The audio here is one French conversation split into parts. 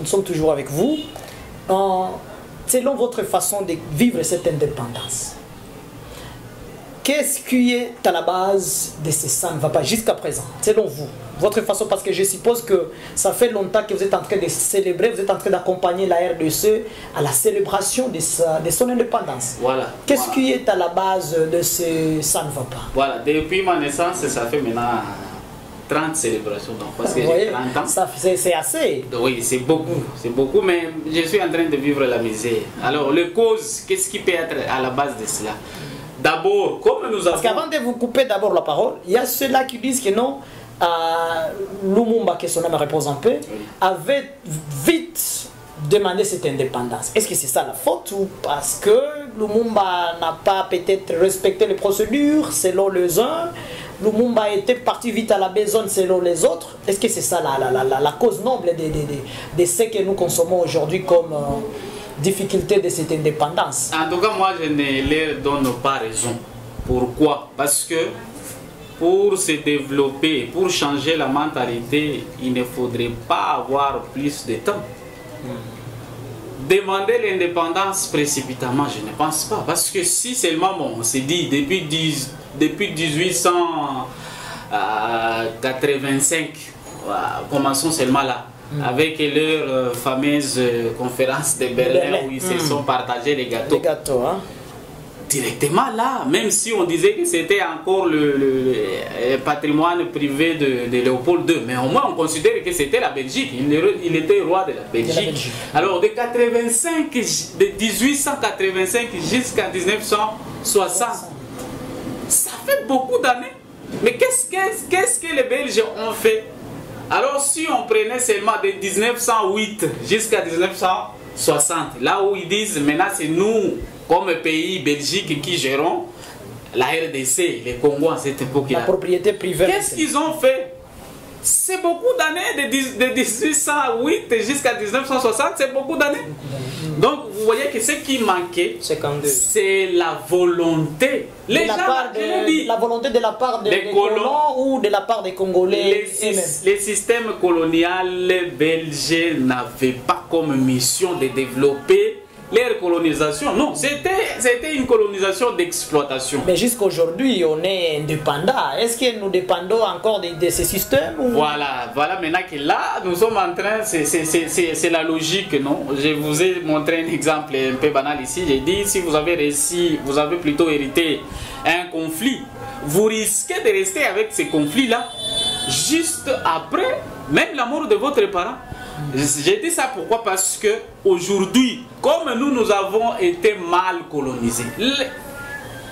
nous sommes toujours avec vous. Selon votre façon de vivre cette indépendance, qu'est-ce qui est à la base de ce ça ne va pas jusqu'à présent, selon vous, votre façon, parce que je suppose que ça fait longtemps que vous êtes en train de célébrer, vous êtes en train d'accompagner la RDC à la célébration de son indépendance. Voilà. Qu'est-ce qui est à la base de ce ça ne va pas? Voilà, depuis ma naissance, ça fait maintenant 30 célébrations, donc parce que j'ai 30 ans. C'est assez. Oui, c'est beaucoup, mais je suis en train de vivre la misère. Alors, les causes, qu'est-ce qui peut être à la base de cela? D'abord, comme nous avons... Parce qu'avant de vous couper d'abord la parole, il y a ceux-là qui disent que non, Lumumba, que son âme repose en paix, avait vite demandé cette indépendance. Est-ce que c'est ça la faute ou parce que Lumumba n'a pas peut-être respecté les procédures selon les uns, Lumumba était parti vite à la besogne selon les autres? Est-ce que c'est ça la cause noble de ce que nous consommons aujourd'hui comme difficulté de cette indépendance? En tout cas, moi, je ne leur donne pas raison. Pourquoi? Parce que pour se développer, pour changer la mentalité, il ne faudrait pas avoir plus de temps. Demander l'indépendance précipitamment, je ne pense pas. Parce que si seulement, bon, on s'est dit, depuis 1885, commençons seulement là, avec leur fameuse conférence de Berlin où ils se sont partagés les gâteaux. Les gâteaux, hein? Directement là, même si on disait que c'était encore le patrimoine privé de Léopold II, mais au moins on considère que c'était la Belgique, il était roi de la Belgique. Alors de 1885 jusqu'à 1960, ça fait beaucoup d'années. Mais qu'est-ce que les Belges ont fait? Alors si on prenait seulement de 1908 jusqu'à 1960, là où ils disent maintenant c'est nous, comme pays Belgique, qui gérons la RDC, les Congo à cette époque-là. La propriété privée. Qu'est-ce qu'ils ont fait? C'est beaucoup d'années, de 1808 jusqu'à 1960, c'est beaucoup d'années. Donc vous voyez que ce qui manquait, c'est la volonté. La volonté de la part des colons ou de la part des Congolais. Les systèmes coloniaux belges n'avaient pas comme mission de développer leur colonisation. Non, c'était une colonisation d'exploitation. Mais jusqu'aujourd'hui, on est indépendant. Est-ce que nous dépendons encore de ces systèmes ou... Voilà maintenant que là, nous sommes en train, c'est la logique, non? Je vous ai montré un exemple un peu banal ici. J'ai dit, si vous avez réussi, vous avez plutôt hérité un conflit, vous risquez de rester avec ces conflits-là juste après, même la mort de votre parent. J'ai dit ça pourquoi? Parce que aujourd'hui, comme nous avons été mal colonisés,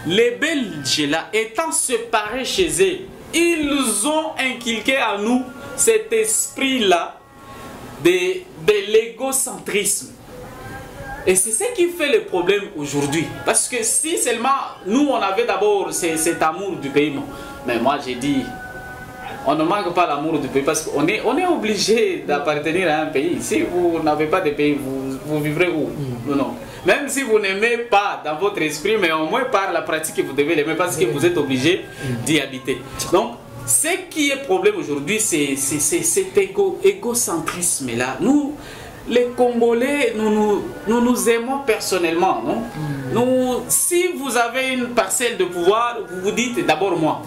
les Belges là, étant séparés chez eux, ils ont inculqué à nous cet esprit là de l'égocentrisme. Et c'est ce qui fait le problème aujourd'hui. Parce que si seulement nous on avait d'abord cet amour du pays, mais moi j'ai dit, on ne manque pas l'amour du pays parce qu'on est obligé d'appartenir à un pays. Si vous n'avez pas de pays, vous vivrez où? Non. Même si vous n'aimez pas dans votre esprit, mais au moins par la pratique, vous devez l'aimer parce que vous êtes obligé d'y habiter. Donc, ce qui est problème aujourd'hui, c'est cet égocentrisme-là. Nous, les Congolais, nous nous aimons personnellement. Non? Si vous avez une parcelle de pouvoir, vous vous dites d'abord moi.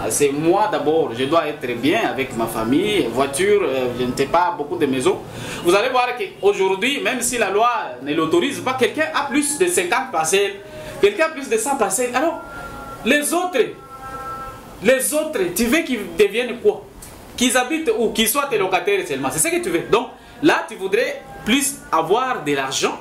C'est moi d'abord, je dois être bien avec ma famille, voiture, je ne sais pas, beaucoup de maisons. Vous allez voir qu'aujourd'hui, même si la loi ne l'autorise pas, quelqu'un a plus de 50 parcelles, quelqu'un a plus de 100 parcelles. Alors, les autres, tu veux qu'ils deviennent quoi? Qu'ils habitent où? Qu'ils soient tes locataires seulement. C'est ce que tu veux. Donc, là, tu voudrais plus avoir de l'argent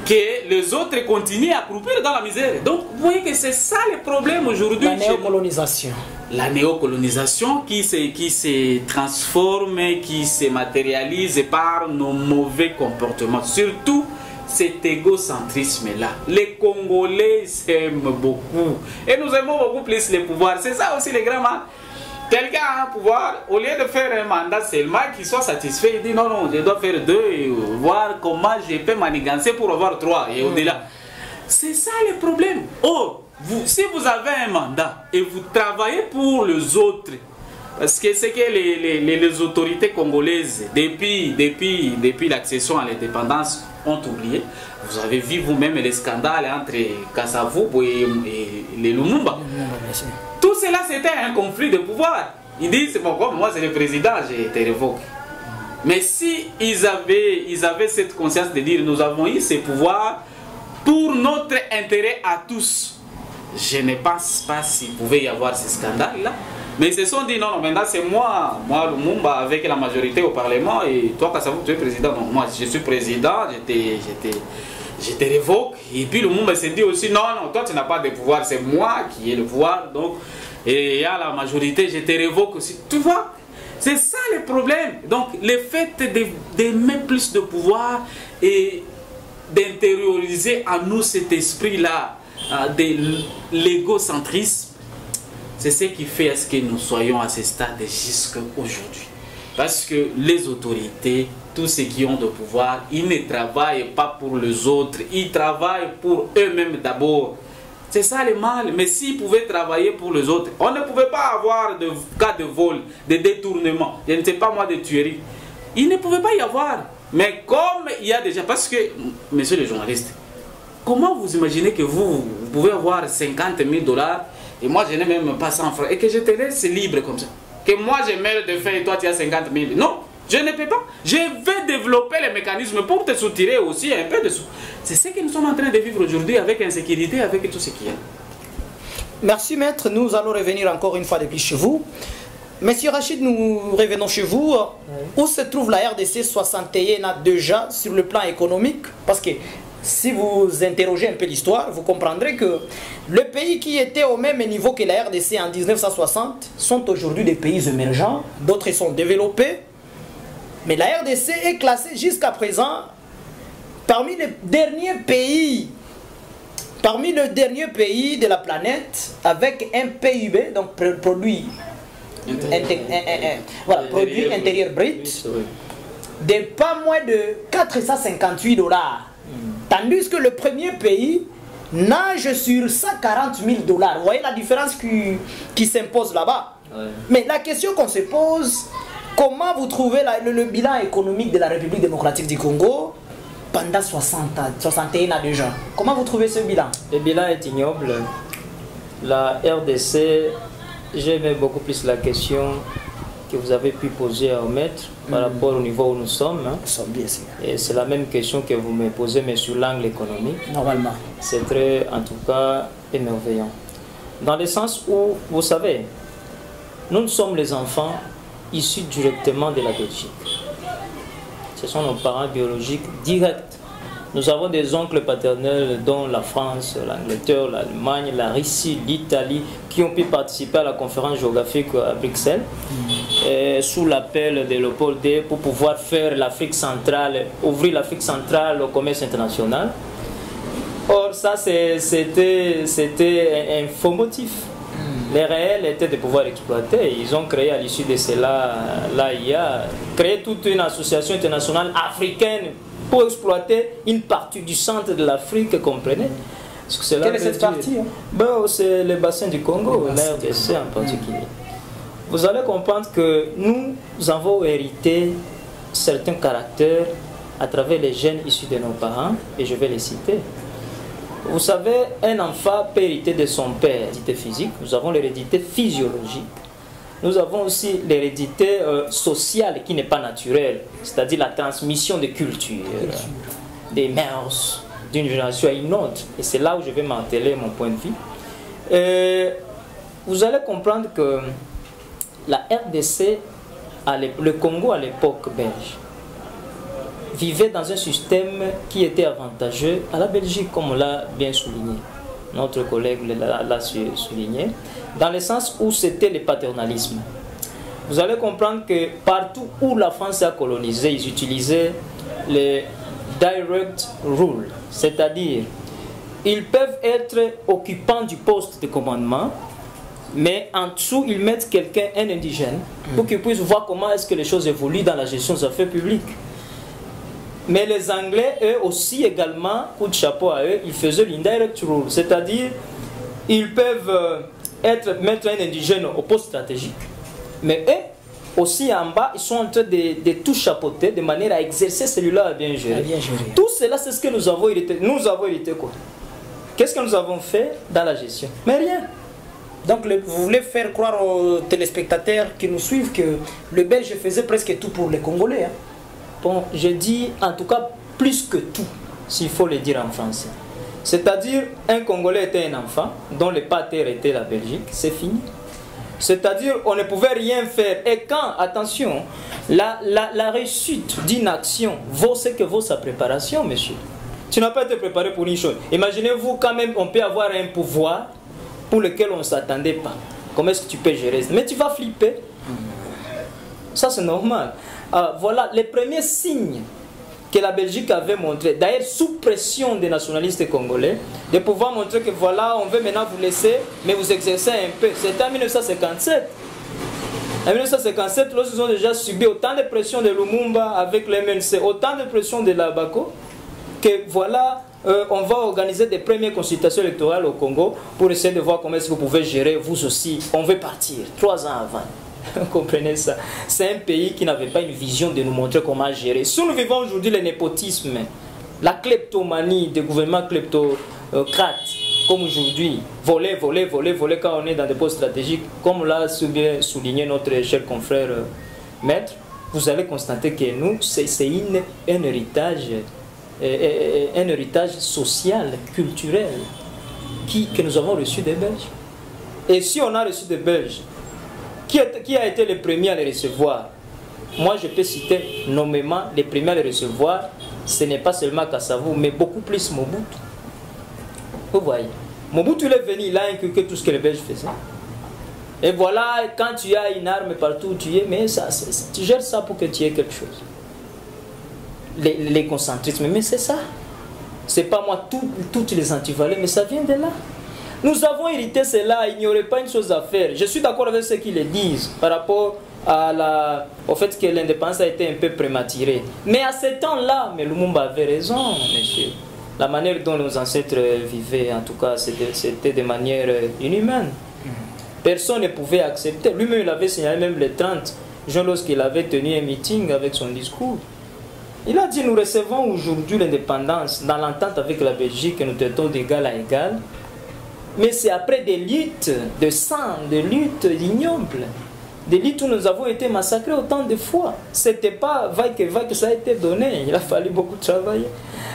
que les autres continuent à croupir dans la misère. Donc, vous voyez que c'est ça le problème aujourd'hui. La néocolonisation. La néocolonisation qui se transforme, qui se matérialise par nos mauvais comportements. Surtout cet égocentrisme-là. Les Congolais s'aiment beaucoup. Et nous aimons beaucoup plus les pouvoirs. C'est ça aussi les grands mal. Quelqu'un a un pouvoir, au lieu de faire un mandat seulement, qu'il soit satisfait, il dit non, je dois faire 2 et voir comment je peux manigancer pour avoir 3 et au-delà. C'est ça le problème. Or, si vous avez un mandat et vous travaillez pour les autres, Parce que c'est que les autorités congolaises, depuis l'accession à l'indépendance, ont oublié. Vous avez vu vous-même les scandales entre Kasavubu et les Lumumba. Tout cela, c'était un conflit de pouvoir. Ils disent, bon, comme moi c'est le président, j'ai été révoqué. Mais si ils avaient cette conscience de dire, nous avons eu ces pouvoirs pour notre intérêt à tous, je ne pense pas s'il pouvait y avoir ces scandales-là. Mais ils se sont dit, non, maintenant c'est moi Lumumba, avec la majorité au Parlement, et toi, Kasavubu, tu es président. Non, moi, je suis président, je te révoque. Et puis Lumumba s'est dit aussi, non, toi, tu n'as pas de pouvoir, c'est moi qui ai le pouvoir. Donc, et il y a la majorité, je te révoque aussi. Tu vois, c'est ça le problème. Donc, le fait d'aimer plus de pouvoir et d'intérioriser en nous cet esprit-là de l'égocentrisme, c'est ce qui fait à ce que nous soyons à ce stade jusqu'à aujourd'hui. Parce que les autorités, tous ceux qui ont de pouvoir, ils ne travaillent pas pour les autres, ils travaillent pour eux-mêmes d'abord. C'est ça le mal. Mais s'ils pouvaient travailler pour les autres, on ne pouvait pas avoir de cas de vol, de détournement, je ne sais pas moi, de tuerie. Il ne pouvait pas y avoir. Mais comme il y a déjà, parce que, messieurs les journalistes, comment vous imaginez que vous pouvez avoir 50 000 $, et moi je n'ai même pas 100 francs, et que je te laisse libre comme ça? Que moi je mets de fait et toi tu as 50 000. Non, je ne peux pas. Je vais développer les mécanismes pour te soutirer aussi un peu de sous. C'est ce que nous sommes en train de vivre aujourd'hui avec insécurité, avec tout ce qu'il y a. Merci maître, nous allons revenir encore une fois de plus chez vous. Monsieur Rachid, nous revenons chez vous. Où se trouve la RDC 61 déjà sur le plan économique? Parce que si vous interrogez un peu l'histoire, vous comprendrez que les pays qui étaient au même niveau que la RDC en 1960 sont aujourd'hui des pays émergents, d'autres sont développés. Mais la RDC est classée jusqu'à présent parmi les derniers pays de la planète avec un PIB, donc produit intérieur brut, de pas moins de 458 $. Tandis que le premier pays nage sur 140 000 $. Vous voyez la différence qui s'impose là-bas. Mais la question qu'on se pose, comment vous trouvez le bilan économique de la République démocratique du Congo pendant 61 ans déjà? Comment vous trouvez ce bilan? Le bilan est ignoble. La RDC, j'aimais beaucoup plus la question que vous avez pu poser au maître par rapport au niveau où nous sommes. Nous sommes bien sûr. Et c'est la même question que vous me posez, mais sur l'angle économique. Normalement. C'est très, en tout cas, émerveillant. Dans le sens où, vous savez, nous sommes les enfants issus directement de la Belgique. Ce sont nos parents biologiques directs. Nous avons des oncles paternels dont la France, l'Angleterre, l'Allemagne, la Russie, l'Italie, qui ont pu participer à la conférence géographique à Bruxelles, sous l'appel de Léopold II pour pouvoir faire l'Afrique centrale, ouvrir l'Afrique centrale au commerce international. Or, ça, c'était un faux motif. Les réels étaient de pouvoir exploiter. Ils ont créé à l'issue de cela, l'AIA, créé toute une association internationale africaine pour exploiter une partie du centre de l'Afrique, comprenez? Quelle est cette partie? C'est le bassin du Congo, la RDC en particulier. Vous allez comprendre que nous avons hérité certains caractères à travers les gènes issus de nos parents, et je vais les citer. Vous savez, un enfant peut hériter de son père l'hérédité physique, nous avons l'hérédité physiologique. Nous avons aussi l'hérédité sociale qui n'est pas naturelle, c'est-à-dire la transmission des cultures, des mœurs d'une génération à une autre. Et c'est là où je vais m'atteler mon point de vue. Vous allez comprendre que la RDC, le Congo à l'époque belge, vivait dans un système qui était avantageux à la Belgique, comme on l'a bien souligné. Notre collègue l'a souligné, dans le sens où c'était le paternalisme. Vous allez comprendre que partout où la France a colonisé, ils utilisaient les direct rule, c'est-à-dire ils peuvent être occupants du poste de commandement, mais en dessous ils mettent quelqu'un, un indigène, pour qu'ils puissent voir comment est-ce que les choses évoluent dans la gestion des affaires publiques. Mais les Anglais, eux aussi également, coup de chapeau à eux, ils faisaient l'indirect rule, c'est-à-dire ils peuvent mettre un indigène au poste stratégique, Mais eux, aussi en bas, ils sont en train de tout chapeauter de manière à exercer celui-là à bien gérer. Tout cela, c'est ce que nous avons hérité. Nous avons hérité quoi? Qu'est-ce que nous avons fait dans la gestion? Mais rien. Donc vous voulez faire croire aux téléspectateurs qui nous suivent que le Belge faisait presque tout pour les Congolais. Hein? Bon, je dis en tout cas plus que tout, s'il faut le dire en français. C'est-à-dire, un Congolais était un enfant dont le pater était la Belgique, c'est fini. C'est-à-dire, on ne pouvait rien faire. Et quand, attention, la réussite d'une action vaut ce que vaut sa préparation, monsieur. Tu n'as pas été préparé pour une chose. Imaginez-vous quand même, on peut avoir un pouvoir pour lequel on ne s'attendait pas. Comment est-ce que tu peux gérer ça? Mais tu vas flipper. Ça, c'est normal. Voilà les premiers signes que la Belgique avait montré, d'ailleurs sous pression des nationalistes congolais, de pouvoir montrer que voilà, on veut maintenant vous laisser, mais vous exercez un peu. C'était en 1957. En 1957, lorsqu'ils ont déjà subi autant de pression de Lumumba avec le MNC, autant de pression de la Bako, que voilà, on va organiser des premières consultations électorales au Congo pour essayer de voir comment est-ce que vous pouvez gérer, vous aussi. On veut partir 3 ans avant. Vous comprenez ça? C'est un pays qui n'avait pas une vision de nous montrer comment gérer. Si nous vivons aujourd'hui le népotisme, la kleptomanie des gouvernements kleptocrates, comme aujourd'hui, voler quand on est dans des postes stratégiques, comme l'a bien souligné notre cher confrère Maître, vous allez constater que nous, c'est un héritage social, culturel, que nous avons reçu des Belges. Et si on a reçu des Belges, qui a été le premier à les recevoir? Moi, je peux citer nommément les premiers à les recevoir. Ce n'est pas seulement Kassavou, mais beaucoup plus Mobutu. Vous voyez, Mobutu il est venu, il a inculqué tout ce que les Belges faisaient. Et voilà, quand tu as une arme partout où tu es, mais ça, tu gères ça pour que tu aies quelque chose. Les concentrismes, mais c'est ça. C'est pas moi, toutes les antivaleurs, mais ça vient de là. Nous avons hérité cela, il n'y aurait pas une chose à faire. Je suis d'accord avec ceux qui le disent par rapport au fait que l'indépendance a été un peu prématurée. Mais à ce temps-là, mais Lumumba avait raison, monsieur. La manière dont nos ancêtres vivaient, en tout cas, c'était de manière inhumaine. Personne ne pouvait accepter. Lui-même, il avait signalé même le 30 juin lorsqu'il avait tenu un meeting avec son discours. Il a dit, nous recevons aujourd'hui l'indépendance dans l'entente avec la Belgique que nous traitons d'égal à égal. Mais c'est après des luttes de sang, des luttes ignobles, des luttes où nous avons été massacrés autant de fois. C'était pas vague que ça a été donné, il a fallu beaucoup travailler.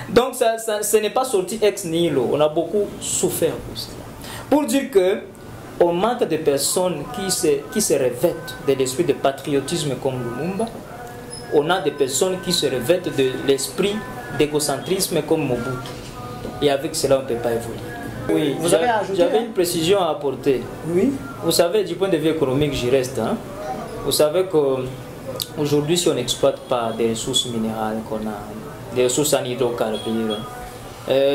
Donc ce n'est pas sorti ex nihilo, on a beaucoup souffert pour cela. Pour dire que on manque de personnes qui se revêtent de l'esprit de patriotisme comme Lumumba, on a des personnes qui se revêtent de l'esprit d'égocentrisme comme Mobutu. Et avec cela, on ne peut pas évoluer. Oui, j'avais une précision à apporter. Oui. Vous savez, du point de vue économique, j'y reste. Hein? Vous savez qu'aujourd'hui, si on n'exploite pas des ressources minérales qu'on a, des ressources en hydrocarbures,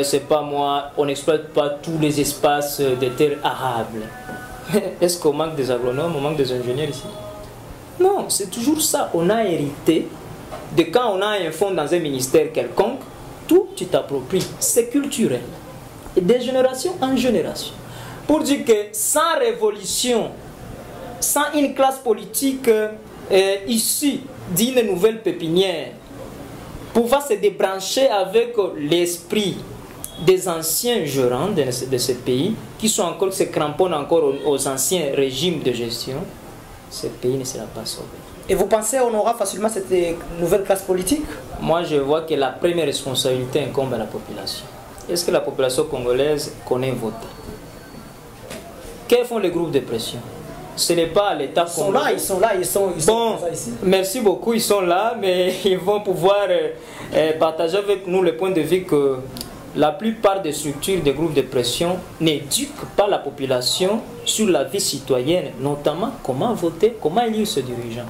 c'est pas moi, on n'exploite pas tous les espaces de terres arables. Est-ce qu'on manque des agronomes, on manque des ingénieurs ici? Non, c'est toujours ça. On a hérité de quand on a un fonds dans un ministère quelconque, tout tu t'appropries. C'est culturel. Et de génération en génération. Pour dire que sans révolution, sans une classe politique issue d'une nouvelle pépinière, pouvoir se débrancher avec l'esprit des anciens gérants de ce pays, qui se cramponnent encore aux anciens régimes de gestion, ce pays ne sera pas sauvé. Et vous pensez qu'on aura facilement cette nouvelle classe politique? Moi, je vois que la première responsabilité incombe à la population. Est-ce que la population congolaise connaît voter? Quels font les groupes de pression? Ce n'est pas l'État congolais. Ils sont là. Bon, ici. Merci beaucoup, ils sont là, mais ils vont pouvoir partager avec nous le point de vue que la plupart des structures des groupes de pression n'éduquent pas la population sur la vie citoyenne, notamment comment voter, comment élire ce dirigeant.